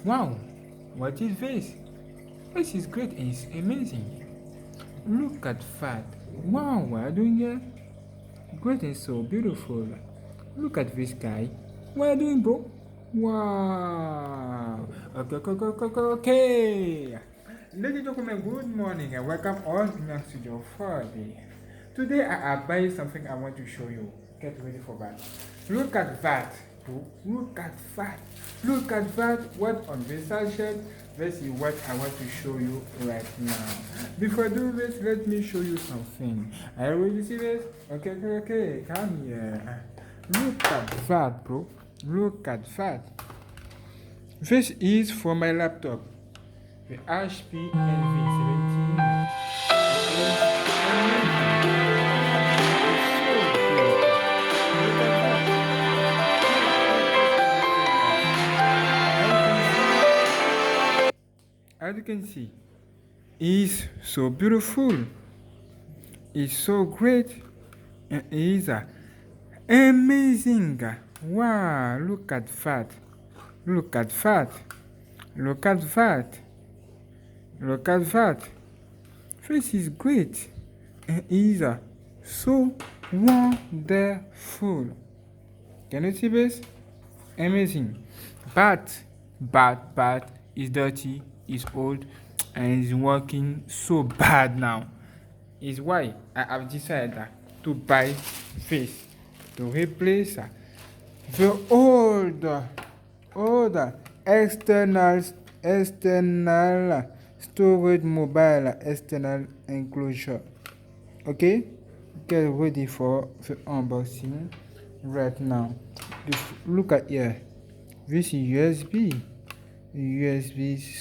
Wow, what is this? This is great and it's amazing. Look at that. Wow, what are you doing here? Great and so beautiful. Look at this guy. What are you doing, bro? Wow. Okay. Ladies and gentlemen, good morning and welcome on GNANGSTUDIO for the Today I have buying something I want to show you. Get ready for that. Look at that. Look at that. Look at that. What on this sachet? This is what I want to show you right now. Before I do this, let me show you something. Are you ready to see this? Okay. Come here. Look at that, bro. Look at that. This is for my laptop. The HP NV17. As you can see, it's so beautiful, it's so great, and it's amazing. Wow, look at that, look at that, look at that, look at that. This is great, and is so wonderful. Can you see this? Amazing. But it's dirty, it's old, and it's working so bad now. Is why I have decided to buy this to replace the old external storage mobile external enclosure. Okay, get ready for the unboxing right now. Just look at here. This is USB,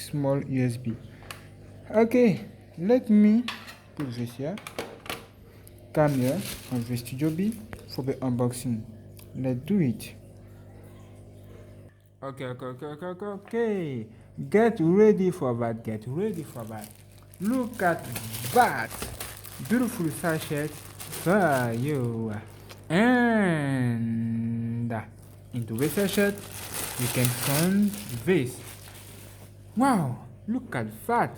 small USB. Okay, let me put this here. Come here on the Studio B for the unboxing. Let's do it. Okay. Get ready for that. Look at that beautiful sachet for you. And into the sachet, you can find this. Wow, look at that.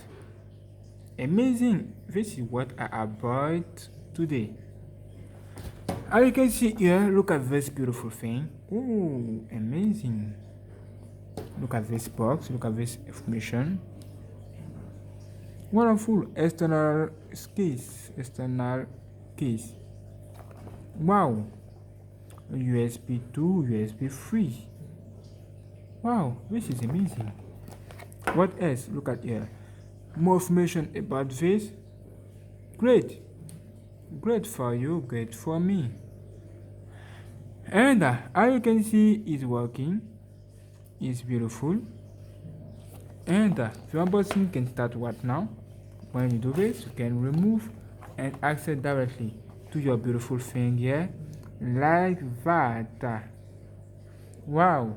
Amazing. This is what I bought today. As you can see here, look at this beautiful thing. Oh, amazing. Look at this box, look at this information. Wonderful external case. Wow. USB 2, USB 3. Wow, this is amazing. What else? Look at here. More information about this. Great for you, great for me. And as you can see, it's working. It's beautiful. And the unboxing can start right now. When you do this, you can remove and access directly to your beautiful thing here, like that. Wow.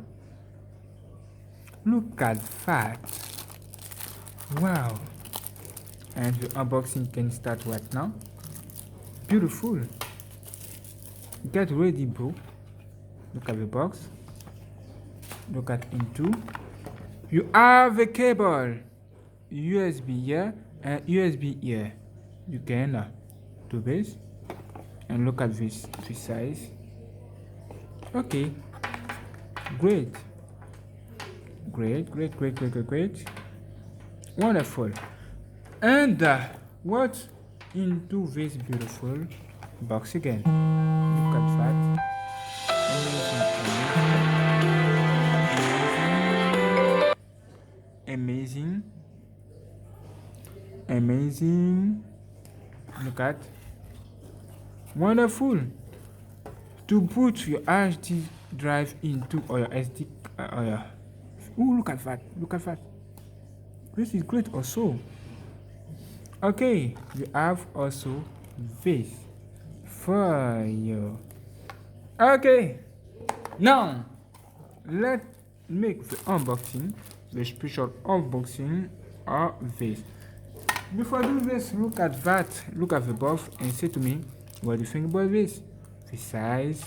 Look at that. Wow. And the unboxing can start right now. Beautiful. Get ready, bro. Look at the box. Look at into. You have a cable. USB here and USB here. You can do this. And look at this size. Okay. Great. Wonderful. And what's into this beautiful box again? Look at that. Amazing. Look at. Wonderful. To put your HD drive into or your SD look at that. This is great also. Okay, we have also this for you. Okay, now let's make the unboxing, the special unboxing of this. Before I do this, look at the box and say to me, what do you think about this? The size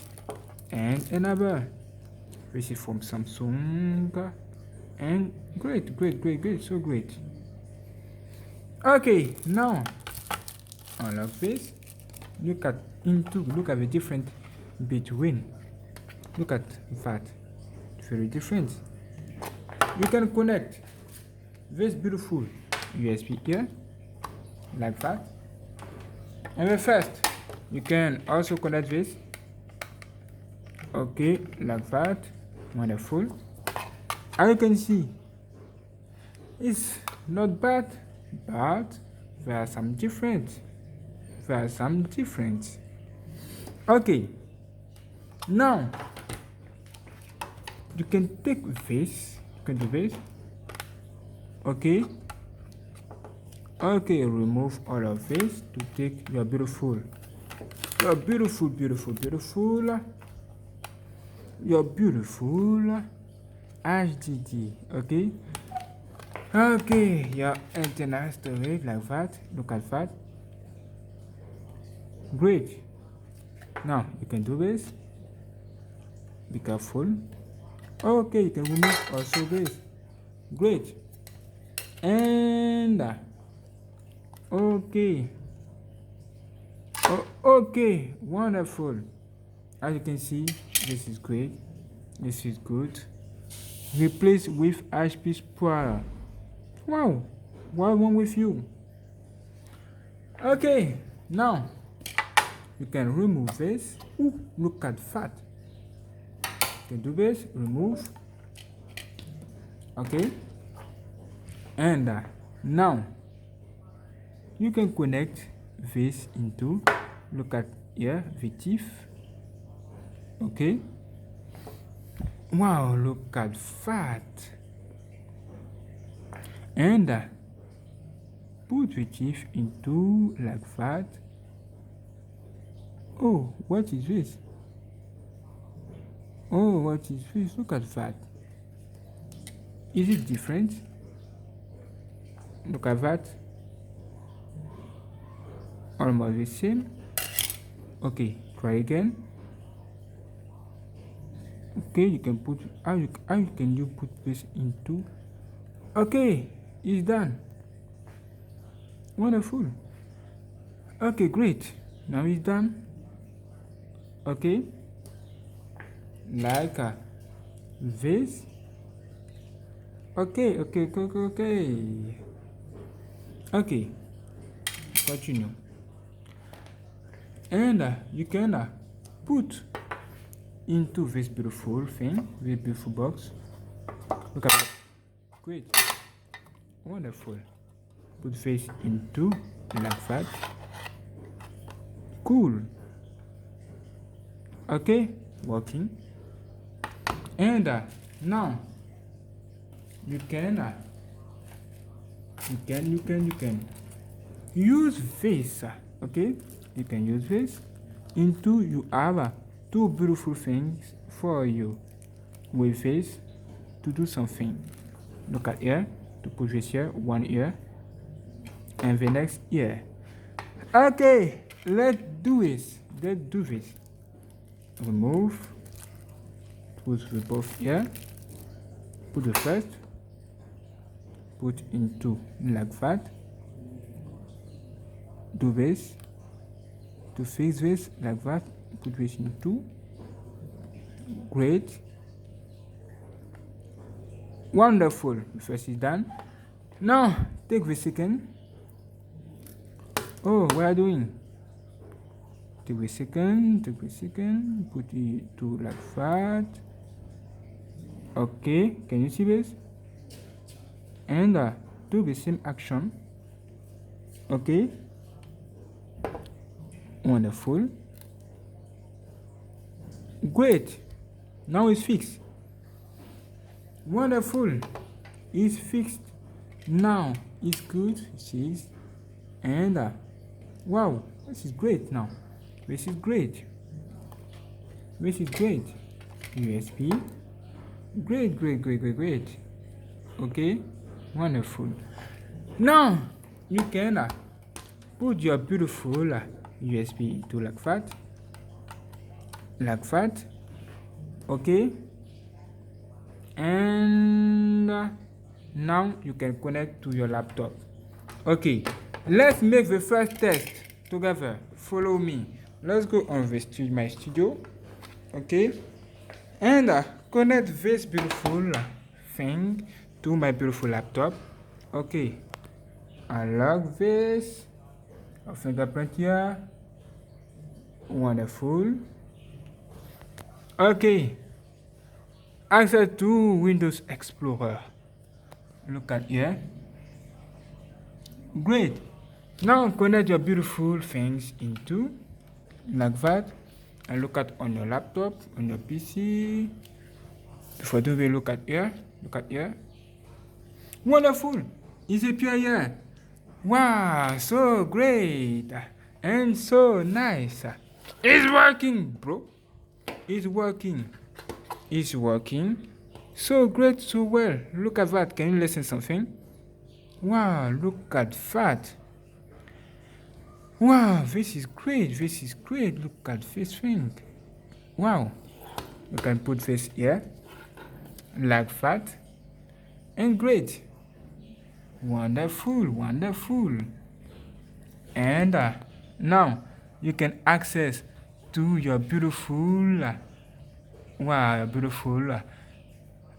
and another. This is from Samsung and Great, great, great, great, so great. Okay, now unlock this. Look at the difference between. Look at that. Very different. You can connect this beautiful USB here like that. And then first you can also connect this. Okay, like that. Wonderful. As you can see, it's not bad, but there are some difference. Okay, now you can take this. You can do this. Okay, remove all of this to take your beautiful HDD. Okay, your internal storage like that. Look at that. Great. Now you can do this. Be careful. Okay, you can remove also this. Great. And okay. Okay, wonderful. As you can see, this is great. This is good. Replace with HP Spoiler. Wow, well done with you. Okay, now you can remove this. Ooh, look at that. You can do this, remove. Okay, and now you can connect this into, look at here, the teeth. Okay, wow, look at that. And put the teeth into like that. Oh, what is this? Oh, what is this? Look at that. Is it different? Look at that. Almost the same. Okay, try again. Okay, you can put, how can you put this into? Okay, it's done. Wonderful. Okay, great. Now it's done. Okay, like this. Okay. Continue. And you can put into this beautiful thing, this beautiful box. Look at that. Great. Wonderful. Put this into like that. Cool. Okay, working. And now you can use this. Okay, you can use this into, you have two beautiful things for you with this to do something. Look at here, to put this here, one ear and the next ear. Okay, let's do this. Remove, put the both here, put the first, put into like that. Do this to fix this like that. Put this into. Great. Wonderful. The first is done. Now take the second. Oh, what are you doing? Take the second. Put it to like that. Okay, can you see this? And do the same action. Okay. Wonderful. Great. Now it's fixed. Wonderful. It's fixed. Now it's good. See, and wow, this is great. Now this is great. USB. Great. Okay, wonderful. Now you can put your beautiful USB into like that. Okay, and Now you can connect to your laptop. Okay, let's make the first test together. Follow me. Let's go on my studio. Okay, and connect this beautiful thing to my beautiful laptop. Okay, unlock this. A fingerprint here. Wonderful. Okay, access to Windows Explorer. Look at here. Great. Now connect your beautiful things into like that, and look at on your laptop, on your PC. Before doing, look at here. Look at here. Wonderful. It's appear here. Wow, so great and so nice. It's working, bro. It's working. It's working. So great, so well. Look at that. Can you listen something? Wow, look at that. Wow, this is great. This is great. Look at this thing. Wow. You can put this here like that. And great. Wonderful, wonderful. And now you can access to your beautiful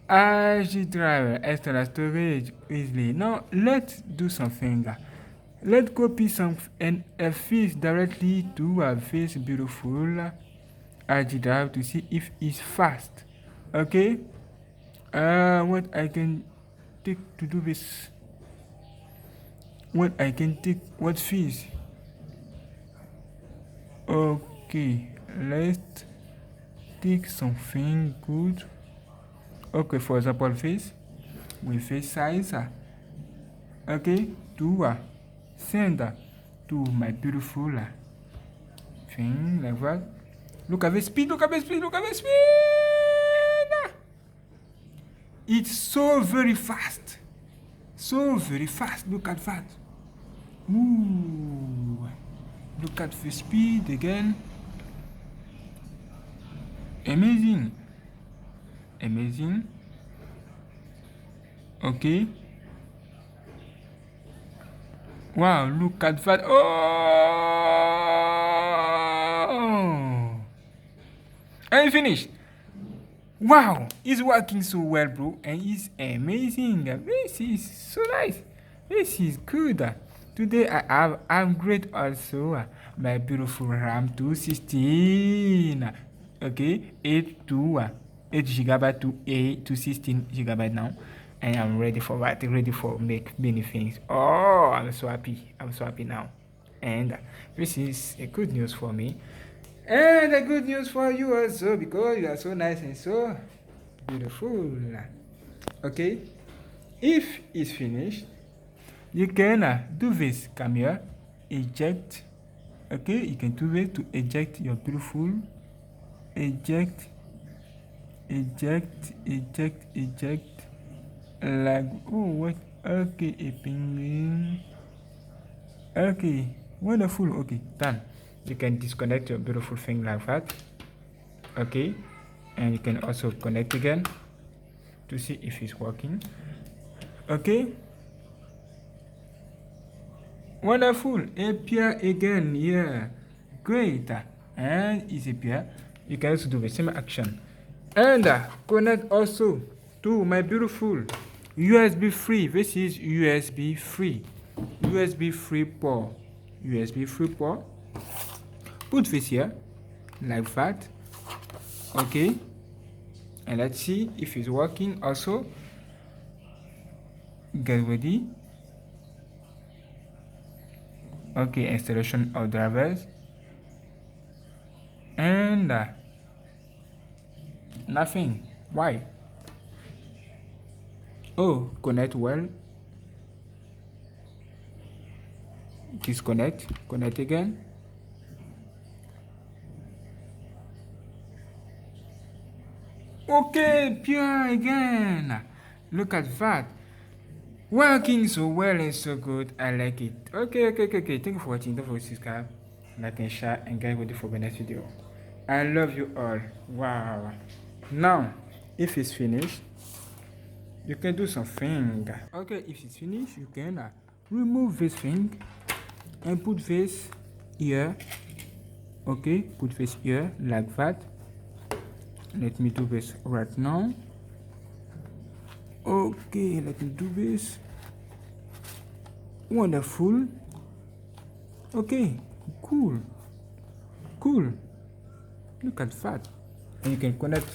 RG driver external storage easily. Now let's do something. Let's copy some NFS directly to this beautiful RG drive to see if it's fast. Okay. What I can take to do this? What I can take? What fees? Okay, let's take something good. Okay, for example, face with face size. Okay, to send to my beautiful thing like that. Look at the speed. Look at the speed. Look at the speed. It's so very fast. So very fast. Look at that. Ooh. Look at the speed again. Amazing. Amazing. Okay. Wow, look at that. Oh! And finished. Wow, it's working so well, bro. And it's amazing. This is so nice. This is good. Today I have upgrade also my beautiful RAM to 16. Okay, 8 GB to 16 GB now. And I'm ready for that, ready for make many things. Oh, I'm so happy. I'm so happy now. And this is a good news for me. And a good news for you also, because you are so nice and so beautiful. Okay, if it's finished, you can do this. Come here, eject. Okay, you can do this to eject your beautiful. Eject. Like, oh, what? Okay, a penguin. Okay, wonderful. Okay, done. You can disconnect your beautiful thing like that. Okay, and you can also connect again to see if it's working. Okay, wonderful. Appear again. Yeah, great. And it's appear. You can also do the same action and connect also to my beautiful USB free. This is USB free port. USB free port. Put this here like that. Okay, and let's see if it's working also. Get ready. Okay, installation of drivers and nothing. Why? Oh, connect well. Disconnect. Connect again. Okay, pure again. Look at that. Working so well and so good. I like it. Okay. Thank you for watching. Don't forget to subscribe, like and share, and get ready for the next video. I love you all. Wow. Now, if it's finished, You can do something. Okay, if it's finished, you can remove this thing and put this here. Okay, put this here like that. Let me do this right now. Okay, let me do this. Wonderful. Okay, cool. Look at that. And you can connect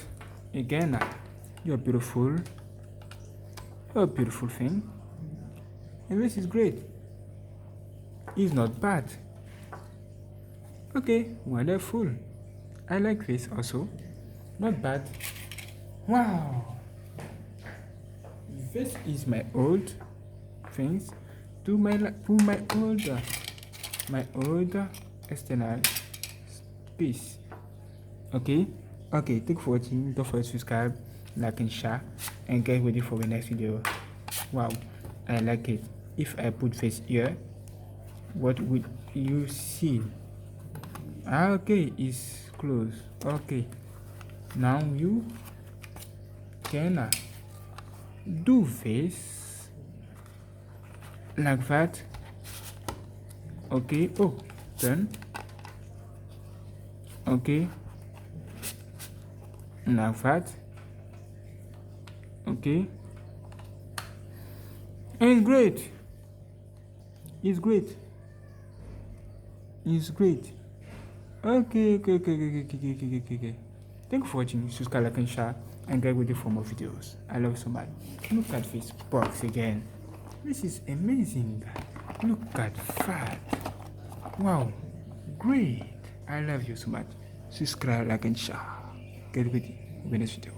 again. You're beautiful. You're a beautiful thing. And this is great. It's not bad. Okay, wonderful. I like this also. Not bad. Wow. This is my old things to my old external piece. Okay, thank you for watching. Don't forget to subscribe, like and share, and get ready for the next video. Wow, I like it. If I put this here, what would you see? Okay, it's closed. Okay, now you can do this like that. Okay, oh, turn. Okay, like that. Okay, and it's great. Okay. Thank you for watching. Subscribe, like and share, and get ready for more videos. I love you so much. Look at this box again. This is amazing. Look at that. Wow, great. I love you so much. Subscribe, like and share. Get ready for the next video.